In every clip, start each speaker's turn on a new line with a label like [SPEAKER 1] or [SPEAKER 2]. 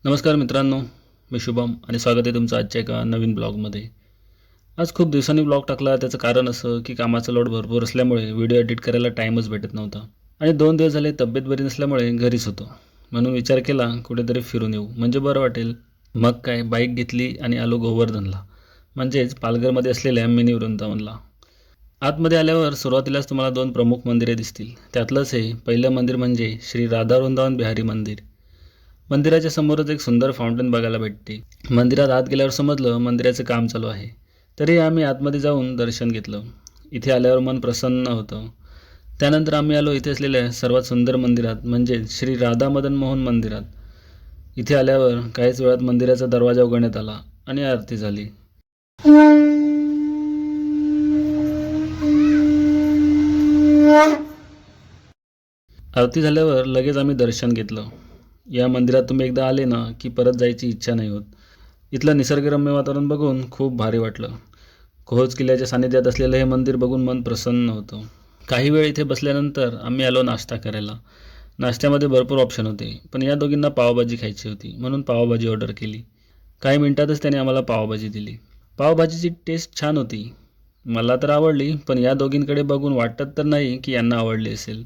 [SPEAKER 1] नमस्कार मित्रांनो, मी शुभम आणि स्वागत आहे तुमचं आजच्या एका नवीन ब्लॉगमध्ये. आज खूप दिवसांनी ब्लॉग टाकला. त्याचं कारण असं की कामाचा लोड भरपूर असल्यामुळे व्हिडिओ एडिट करायला टाईमच भेटत नव्हता आणि 2 दिवस झाले तब्येत बरी नसल्यामुळे घरीच होतो. म्हणून विचार केला कुठेतरी फिरून येऊ म्हणजे बरं वाटेल. मग काय बाईक घेतली आणि आलो गोवर्धनला, म्हणजेच पालघरमध्ये असलेल्या मिनी वृंदावनला. आतमध्ये आल्यावर सुरुवातीलाच तुम्हाला 2 प्रमुख मंदिरे दिसतील. त्यातलंच हे पहिलं मंदिर म्हणजे श्री राधा वृंदावन बिहारी मंदिर. मंदिराच्या समोरच एक सुंदर फाउंटन बघायला भेटते. मंदिरात आत गेल्यावर समजलं मंदिराचं काम चालू आहे. तरी आम्ही आतमध्ये जाऊन दर्शन घेतलं. इथे आल्यावर मन प्रसन्न होतं. त्यानंतर आम्ही आलो इथे असलेल्या सर्वात सुंदर मंदिरात म्हणजे श्री राधा मदन मोहन मंदिरात. इथे आल्यावर काहीच वेळात मंदिराचा दरवाजा उघडण्यात आला आणि आरती झाली. आरती झाल्यावर लगेच आम्ही दर्शन घेतलं. या मंदिरात तुम्ही एकदा आले ना की परत जायची इच्छा नाही होत. इथलं निसर्गरम्य वातावरण बघून खूप भारी वाटलं. कोहोज किल्ल्याच्या सानिध्यात असलेलं हे मंदिर बघून मन प्रसन्न होतं. काही वेळ इथे बसल्यानंतर आम्ही आलो नाश्ता करायला. नाश्त्यामध्ये भरपूर ऑप्शन होते, पण या दोघींना पावभाजी खायची होती म्हणून पावभाजी ऑर्डर केली. काही मिनिटातच त्याने आम्हाला पावभाजी दिली. पावभाजीची टेस्ट छान होती. मला तर आवडली, पण या दोघींकडे बघून वाटत तर नाही की यांना आवडली असेल.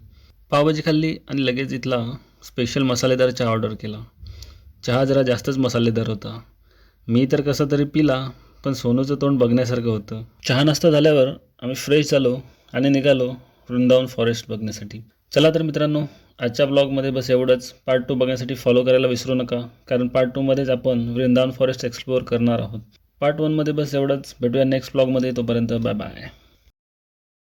[SPEAKER 1] पावभाजी खाल्ली आणि लगेच इथला स्पेशल मसालेदार चहा ऑर्डर केला. चहा जरा जास्तच मसालेदार होता. मी तर कसं तरी पिला, पण सोनूचं तोंड बघण्यासारखं होतं. चहा नाश्ता झाल्यावर आम्ही फ्रेश झालो आणि निघालो वृंदावन फॉरेस्ट बघण्यासाठी. चला तर मित्रांनो, आजच्या ब्लॉगमध्ये बस एवढंच. पार्ट 2 बघण्यासाठी फॉलो करायला विसरू नका, कारण पार्ट 2मध्येच आपण वृंदावन फॉरेस्ट एक्सप्लोअर करणार आहोत. पार्ट 1मध्ये बस एवढंच. भेटूया नेक्स्ट ब्लॉगमध्ये. तोपर्यंत बाय बाय.